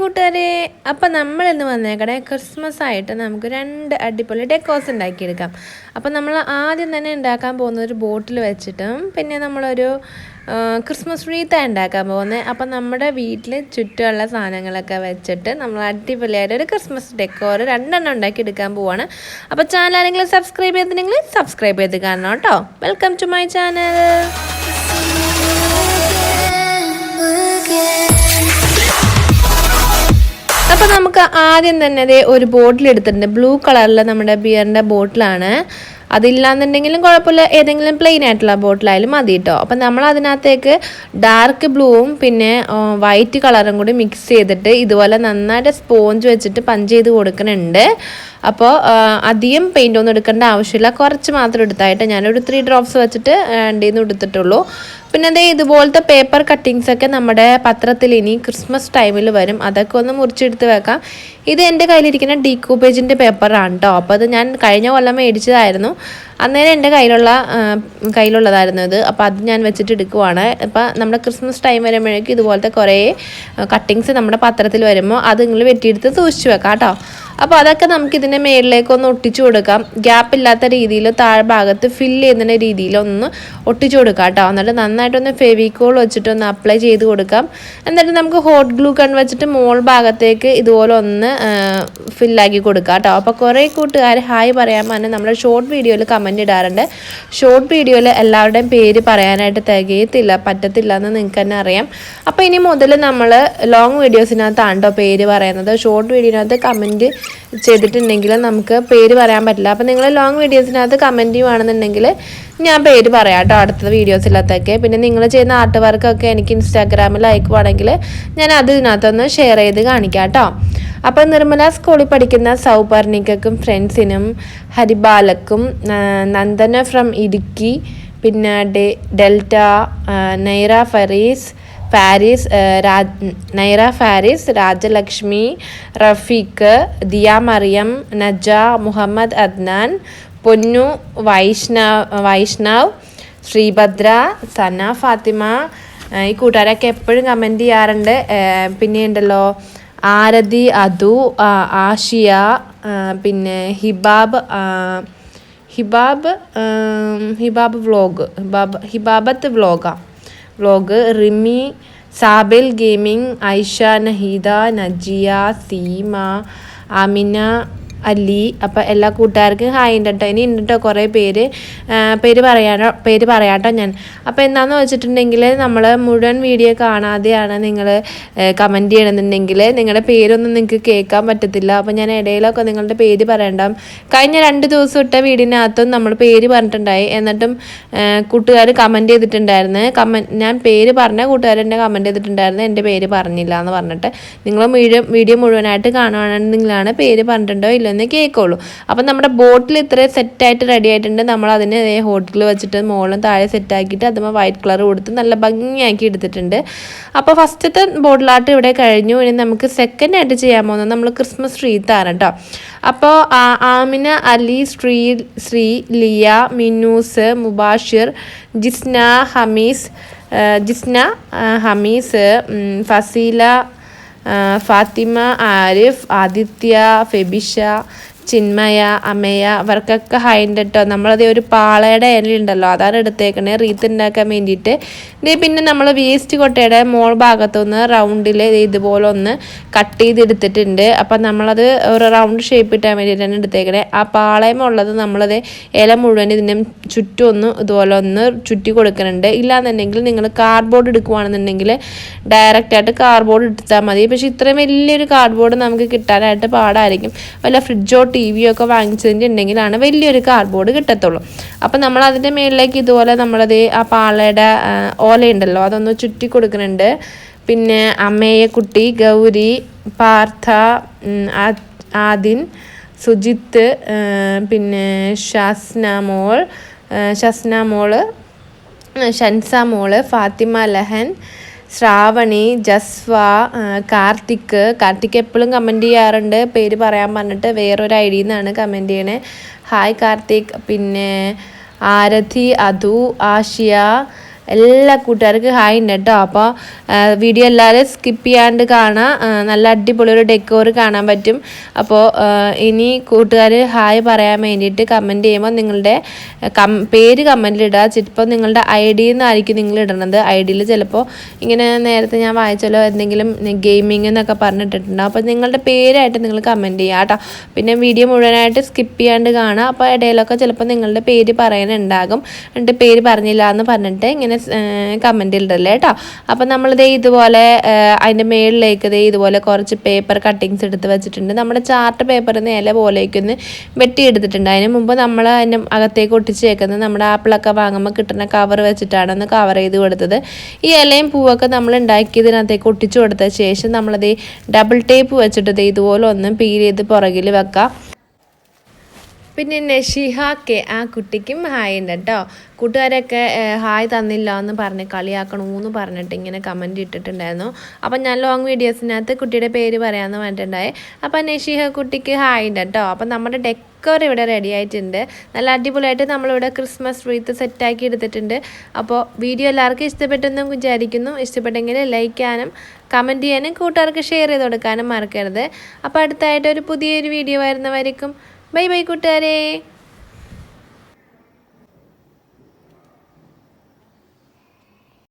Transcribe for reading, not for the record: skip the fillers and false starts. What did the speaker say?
കൂട്ടുകാരെ, അപ്പം നമ്മളിന്ന് വന്നേക്കടെ ക്രിസ്മസ് ആയിട്ട് നമുക്ക് 2 അടിപൊളി ഡെക്കോസ് ഉണ്ടാക്കിയെടുക്കാം. അപ്പം നമ്മൾ ആദ്യം തന്നെ ഉണ്ടാക്കാൻ പോകുന്നത് ഒരു ബോട്ടിൽ വെച്ചിട്ടും പിന്നെ നമ്മളൊരു ക്രിസ്മസ് റീത്താണ് ഉണ്ടാക്കാൻ പോകുന്നത്. അപ്പം നമ്മുടെ വീട്ടിൽ ചുറ്റുമുള്ള സാധനങ്ങളൊക്കെ വെച്ചിട്ട് നമ്മൾ അടിപൊളിയായിട്ട് ഒരു ക്രിസ്മസ് ഡെക്കോർ 2 ഉണ്ടാക്കിയെടുക്കാൻ പോവാണ്. അപ്പോൾ ചാനൽ ആരെങ്കിലും സബ്സ്ക്രൈബ് ചെയ്തിട്ടുണ്ടെങ്കിൽ സബ്സ്ക്രൈബ് ചെയ്ത് കാണണം കേട്ടോ. Welcome to my channel. അപ്പോൾ നമുക്ക് ആദ്യം തന്നെ ഒരു ബോട്ടിൽ എടുത്തിട്ടുണ്ട്. ബ്ലൂ കളറിൽ നമ്മുടെ ബിയറിൻ്റെ ബോട്ടിലാണ്. അതില്ലാന്നുണ്ടെങ്കിലും കുഴപ്പമില്ല, ഏതെങ്കിലും പ്ലെയിൻ ആയിട്ടുള്ള ബോട്ടിലായാലും മതി കേട്ടോ. അപ്പം നമ്മൾ അതിനകത്തേക്ക് ഡാർക്ക് ബ്ലൂവും പിന്നെ വൈറ്റ് കളറും കൂടി മിക്സ് ചെയ്തിട്ട് ഇതുപോലെ നന്നായിട്ട് സ്പോഞ്ച് വെച്ചിട്ട് പഞ്ച് ചെയ്ത് കൊടുക്കുന്നുണ്ട്. അപ്പോൾ അധികം പെയിൻ്റ് ഒന്നും എടുക്കേണ്ട ആവശ്യമില്ല, കുറച്ച് മാത്രം എടുത്തായിട്ട് ഞാനൊരു 3 ഡ്രോപ്സ് വെച്ചിട്ട് രണ്ടീന്ന് എടുത്തിട്ടുള്ളൂ. പിന്നെ അതേ ഇതുപോലത്തെ പേപ്പർ കട്ടിങ്സൊക്കെ നമ്മുടെ പത്രത്തിൽ ഇനി ക്രിസ്മസ് ടൈമിൽ വരും, അതൊക്കെ ഒന്ന് മുറിച്ചെടുത്ത് വെക്കാം. ഇത് എൻ്റെ കയ്യിലിരിക്കുന്ന ഡീകൂപ്പേജിൻ്റെ പേപ്പറാണ് കേട്ടോ. അപ്പോൾ അത് ഞാൻ കഴിഞ്ഞ കൊല്ലം മേടിച്ചതായിരുന്നു. അന്നേരം എൻ്റെ കയ്യിലുള്ളതായിരുന്നു ഇത്. അപ്പോൾ അത് ഞാൻ വെച്ചിട്ട് എടുക്കുവാണ്. അപ്പോൾ നമ്മുടെ ക്രിസ്മസ് ടൈം വരുമ്പോഴേക്കും ഇതുപോലത്തെ കുറേ കട്ടിങ്സ് നമ്മുടെ പത്രത്തിൽ വരുമ്പോൾ അത് നിങ്ങൾ വെട്ടിയെടുത്ത് സൂക്ഷിച്ച് വെക്കാം കേട്ടോ. അപ്പോൾ അതൊക്കെ നമുക്ക് ഇതിൻ്റെ മേളിലേക്കൊന്ന് ഒട്ടിച്ചു കൊടുക്കാം. ഗ്യാപ്പില്ലാത്ത രീതിയിൽ താഴ്ഭാഗത്ത് ഫില്ല് ചെയ്യുന്ന രീതിയിലൊന്ന് ഒട്ടിച്ചു കൊടുക്കാം കേട്ടോ. എന്നിട്ട് നന്നായിട്ടൊന്ന് ഫെവിക്കോൾ വെച്ചിട്ടൊന്ന് അപ്ലൈ ചെയ്ത് കൊടുക്കാം. എന്നിട്ട് നമുക്ക് ഹോട്ട് ഗ്ലൂ ഗൺ വെച്ചിട്ട് മോൾ ഭാഗത്തേക്ക് ഇതുപോലെ ഒന്ന് ഫില്ലാക്കി കൊടുക്കാം കേട്ടോ. അപ്പോൾ കുറേ കൂട്ടുകാർ ഹായ് പറയാൻ പറഞ്ഞ് നമ്മുടെ ഷോർട്ട് വീഡിയോയിൽ കമൻറ്റ് ഇടാറുണ്ട്. ഷോർട്ട് വീഡിയോയിൽ എല്ലാവരുടെയും പേര് പറയാനായിട്ട് പറ്റത്തില്ല എന്ന് നിങ്ങൾക്ക് തന്നെ അറിയാം. അപ്പോൾ ഇനി മുതൽ നമ്മൾ ലോങ് വീഡിയോസിനകത്താണ് കേട്ടോ പേര് പറയുന്നത്. ഷോർട്ട് വീഡിയോനകത്ത് കമൻറ്റ് ചെയ്തിട്ടുണ്ടെങ്കിൽ നമുക്ക് പേര് പറയാൻ പറ്റില്ല. അപ്പോൾ നിങ്ങൾ ലോങ് വീഡിയോസിനകത്ത് കമൻറ്റ് ചെയ്യുകയാണെന്നുണ്ടെങ്കിൽ ഞാൻ പേര് പറയാം കേട്ടോ അടുത്ത വീഡിയോസിലത്തൊക്കെ. പിന്നെ നിങ്ങൾ ചെയ്യുന്ന ആർട്ട് വർക്കൊക്കെ എനിക്ക് ഇൻസ്റ്റാഗ്രാമിൽ അയക്കുവാണെങ്കിൽ ഞാൻ അത് ഇതിനകത്തൊന്ന് ഷെയർ ചെയ്ത് കാണിക്കാം കേട്ടോ. അപ്പോൾ നിർമ്മല സ്കൂളിൽ പഠിക്കുന്ന സൗപർണിക്കും ഫ്രണ്ട്സിനും, ഹരിബാലക്കും, നന്ദന ഫ്രം ഇടുക്കി, പിന്നെ ഡെൽറ്റ, നൈറ ഫാരിസ്, രാജലക്ഷ്മി, റഫീഖ്, ദിയ മറിയം, നജ, മുഹമ്മദ് അദ്നാൻ, പൊന്നു, വൈഷ്ണവ്, ശ്രീഭദ്ര, സന ഫാത്തിമ, ഈ കൂട്ടുകാരൊക്കെ എപ്പോഴും കമൻറ്റ് ചെയ്യാറുണ്ട്. പിന്നെ ഉണ്ടല്ലോ ആരതി, അതു, ആഷിയ, പിന്നെ ഹിബാബത്ത് vlog, Rimi, സാബിൽ gaming, Aisha, Naheeda, Najiya, Seema, Amina, Ali. അപ്പോൾ എല്ലാ കൂട്ടുകാർക്കും ഹായ് ഉണ്ട് കേട്ടോ. ഇനി ഉണ്ട് കേട്ടോ കുറേ പേര് പറയാട്ടോ ഞാൻ. അപ്പോൾ എന്താണെന്ന് വെച്ചിട്ടുണ്ടെങ്കിൽ നമ്മൾ മുഴുവൻ വീഡിയോ കാണാതെയാണ് നിങ്ങൾ കമൻറ്റ് ചെയ്യണമെന്നുണ്ടെങ്കിൽ നിങ്ങളുടെ പേരൊന്നും നിങ്ങൾക്ക് കേൾക്കാൻ പറ്റത്തില്ല. അപ്പോൾ ഞാൻ ഇടയിലൊക്കെ നിങ്ങളുടെ പേര് പറയണ്ടാവും. കഴിഞ്ഞ 2 ദിവസം ഇട്ട വീഡിയോനകത്തും നമ്മൾ പേര് പറഞ്ഞിട്ടുണ്ടായി. എന്നിട്ടും കൂട്ടുകാർ കമൻറ്റ് ചെയ്തിട്ടുണ്ടായിരുന്നു. ഞാൻ പേര് പറഞ്ഞ കൂട്ടുകാരെന്നെ കമൻറ്റ് ചെയ്തിട്ടുണ്ടായിരുന്നു എൻ്റെ പേര് പറഞ്ഞില്ല എന്ന് പറഞ്ഞിട്ട്. നിങ്ങൾ വീഡിയോ മുഴുവനായിട്ട് കാണുകയാണെന്നുണ്ടെങ്കിലാണ് പേര് പറഞ്ഞിട്ടുണ്ടോ ഇല്ല എന്ന് കേൾക്കുള്ളൂ. അപ്പം നമ്മുടെ ബോട്ടിൽ ഇത്രയും സെറ്റായിട്ട് റെഡി ആയിട്ടുണ്ട്. നമ്മൾ അതിനെ ഹോട്ടലിൽ വെച്ചിട്ട് മുകളിലും താഴെ സെറ്റാക്കിയിട്ട് അതുമ്പോൾ വൈറ്റ് കളർ കൊടുത്ത് നല്ല ഭംഗിയാക്കി എടുത്തിട്ടുണ്ട്. അപ്പോൾ ഫസ്റ്റത്തെ ബോട്ടിലാട്ട് ഇവിടെ കഴിഞ്ഞു. ഇനി നമുക്ക് സെക്കൻഡ് ആയിട്ട് ചെയ്യാൻ പോകുന്നത് നമ്മൾ ക്രിസ്മസ് റീത്താണ് കേട്ടോ. അപ്പോൾ ആമിന, അലി, ശ്രീ, ലിയ, മിനൂസ്, മുബാഷിർ, ജിസ്ന, ഹമീസ്, ഫസീല, ഫാത്തിമ, ആരിഫ്, ആദിത്യ, ഫെബിഷ, ചിന്മയ, അമയ, അവർക്കൊക്കെ ഹൈൻഡ് കേട്ടോ. നമ്മളത് ഒരു പാളയുടെ ഇലയുണ്ടല്ലോ അതാണ് എടുത്തേക്കണേ റീത്ത് ഉണ്ടാക്കാൻ വേണ്ടിയിട്ട്. ഇത് പിന്നെ നമ്മൾ വേസ്റ്റ് കൊട്ടയുടെ മോൾ ഭാഗത്തുനിന്ന് റൗണ്ടിൽ ഇതുപോലെ ഒന്ന് കട്ട് ചെയ്തെടുത്തിട്ടുണ്ട്. അപ്പം നമ്മളത് ഒരു റൗണ്ട് ഷേപ്പ് ഇട്ടാൻ വേണ്ടിയിട്ടാണ് എടുത്തേക്കണേ. ആ പാളയമുള്ളത് നമ്മളത് ഇല മുഴുവൻ ഇതിൻ്റെ ചുറ്റും ഇതുപോലെ ഒന്ന് ചുറ്റി കൊടുക്കുന്നുണ്ട്. ഇല്ലാന്നുണ്ടെങ്കിൽ നിങ്ങൾ കാർഡ്ബോർഡ് എടുക്കുവാണെന്നുണ്ടെങ്കിൽ ഡയറക്റ്റായിട്ട് കാർഡ്ബോർഡ് എടുത്താൽ മതി. പക്ഷേ ഇത്രയും വലിയൊരു കാർഡ്ബോർഡ് നമുക്ക് കിട്ടാനായിട്ട് പാടായിരിക്കും. വല്ല ഫ്രിഡ്ജോ TV ഒക്കെ വാങ്ങിച്ചതിൻ്റെ ഉണ്ടെങ്കിലാണ് വലിയൊരു കാർഡ്ബോർഡ് കിട്ടത്തുള്ളൂ. അപ്പം നമ്മൾ അതിൻ്റെ മേളിലേക്ക് ഇതുപോലെ നമ്മളത് ആ പാളയുടെ ഓലയുണ്ടല്ലോ അതൊന്ന് ചുറ്റി കൊടുക്കുന്നുണ്ട്. പിന്നെ അമ്മയെ കുട്ടി, ഗൗരി, പാർത്ഥ, ആദിൻ, സുജിത്ത്, പിന്നെ ഷൻസ മോള്, ഫാത്തിമ ലഹൻ, ശ്രാവണി, ജസ്വ, കാർത്തിക് എപ്പോഴും കമൻറ്റ് ചെയ്യാറുണ്ട് പേര് പറയാൻ പറഞ്ഞിട്ട്. വേറൊരു ഐഡിയിൽ നിന്നാണ് കമൻറ്റ് ചെയ്യണേ. ഹായ് കാർത്തിക്. പിന്നെ ആരതി, അതു, ആഷിയ, എല്ലാ കൂട്ടുകാർക്കും ഹായ് ഉണ്ട് കേട്ടോ. അപ്പോൾ വീഡിയോ എല്ലാവരും സ്കിപ്പ് ചെയ്യാണ്ട് കാണാം. നല്ല അടിപൊളി ഒരു ഡെക്കോർ കാണാൻ പറ്റും. അപ്പോൾ ഇനി കൂട്ടുകാർ ഹായ് പറയാൻ വേണ്ടിയിട്ട് കമൻറ്റ് ചെയ്യുമ്പോൾ നിങ്ങളുടെ പേര് കമൻറ്റിലിടുക. ചിലപ്പോൾ നിങ്ങളുടെ ID എന്നായിരിക്കും നിങ്ങൾ ഇടുന്നത്. ID-യിൽ ചിലപ്പോൾ ഇങ്ങനെ നേരത്തെ ഞാൻ വായിച്ചല്ലോ എന്തെങ്കിലും ഗെയിമിംഗ് എന്നൊക്കെ പറഞ്ഞിട്ടിട്ടുണ്ടാവും. അപ്പോൾ നിങ്ങളുടെ പേരായിട്ട് നിങ്ങൾ കമൻറ്റ് ചെയ്യുക കേട്ടോ. പിന്നെ വീഡിയോ മുഴുവനായിട്ട് സ്കിപ്പ് ചെയ്യാണ്ട് കാണുക. അപ്പോൾ ഇടയിലൊക്കെ ചിലപ്പോൾ നിങ്ങളുടെ പേര് പറയാനുണ്ടാകും. എന്നിട്ട് പേര് പറഞ്ഞില്ല എന്ന് പറഞ്ഞിട്ട് ഇങ്ങനെ കമൻറ്റിൽ ഇടല്ലേ കേട്ടോ. അപ്പോൾ നമ്മളിതേ ഇതുപോലെ അതിൻ്റെ മേളിലേക്ക് ഇതുപോലെ കുറച്ച് പേപ്പർ കട്ടിങ്സ് എടുത്ത് വെച്ചിട്ടുണ്ട്. നമ്മുടെ ചാർട്ട് പേപ്പറിൽ നിന്ന് ഇല പോലേക്കൊന്ന് വെട്ടിയെടുത്തിട്ടുണ്ട്. അതിന് മുമ്പ് നമ്മൾ അതിൻ്റെ അകത്തേക്ക് ഒട്ടിച്ച് വെക്കുന്നത് നമ്മുടെ ആപ്പിളൊക്കെ വാങ്ങുമ്പോൾ കിട്ടുന്ന കവർ വെച്ചിട്ടാണ് ഒന്ന് കവർ ചെയ്ത് കൊടുത്തത്. ഈ ഇലയും പൂവൊക്കെ നമ്മൾ ഉണ്ടാക്കിയതിനകത്തേക്ക് ഒട്ടിച്ചു കൊടുത്ത ശേഷം നമ്മളത് ഡബിൾ ടേപ്പ് വെച്ചിട്ട് ഇതുപോലെ ഒന്ന് പീൽ ചെയ്ത് പുറകിൽ വെക്കാം. പിന്നെ നഷിഹ കെ ആ കുട്ടിക്കും ഹായ് ഉണ്ട് കേട്ടോ. കൂട്ടുകാരൊക്കെ ഹായ് തന്നില്ല എന്ന് പറഞ്ഞ് കളിയാക്കണമെന്ന് പറഞ്ഞിട്ട് ഇങ്ങനെ കമൻറ്റ് ഇട്ടിട്ടുണ്ടായിരുന്നു. അപ്പം ഞാൻ ലോങ് വീഡിയോസിനകത്ത് കുട്ടിയുടെ പേര് പറയാമെന്ന് പറഞ്ഞിട്ടുണ്ടായി. അപ്പം നഷിഹ കുട്ടിക്ക് ഹായ് ഉണ്ട് കേട്ടോ. അപ്പം നമ്മുടെ ഡെക്കോർ ഇവിടെ റെഡി ആയിട്ടുണ്ട്. നല്ല അടിപൊളിയായിട്ട് നമ്മളിവിടെ ക്രിസ്മസ് റീത്ത് സെറ്റാക്കി എടുത്തിട്ടുണ്ട്. അപ്പോൾ വീഡിയോ എല്ലാവർക്കും ഇഷ്ടപ്പെട്ടെന്നും വിചാരിക്കുന്നു. ഇഷ്ടപ്പെട്ടെങ്കിൽ ലൈക്ക് ചെയ്യാനും കമൻറ്റ് ചെയ്യാനും കൂട്ടുകാർക്ക് ഷെയർ ചെയ്ത് കൊടുക്കാനും മറക്കരുത്. അപ്പോൾ അടുത്തായിട്ട് ഒരു പുതിയൊരു വീഡിയോ വരുന്നവരേക്കും ബൈ ബൈ കൂട്ടുകാരെ.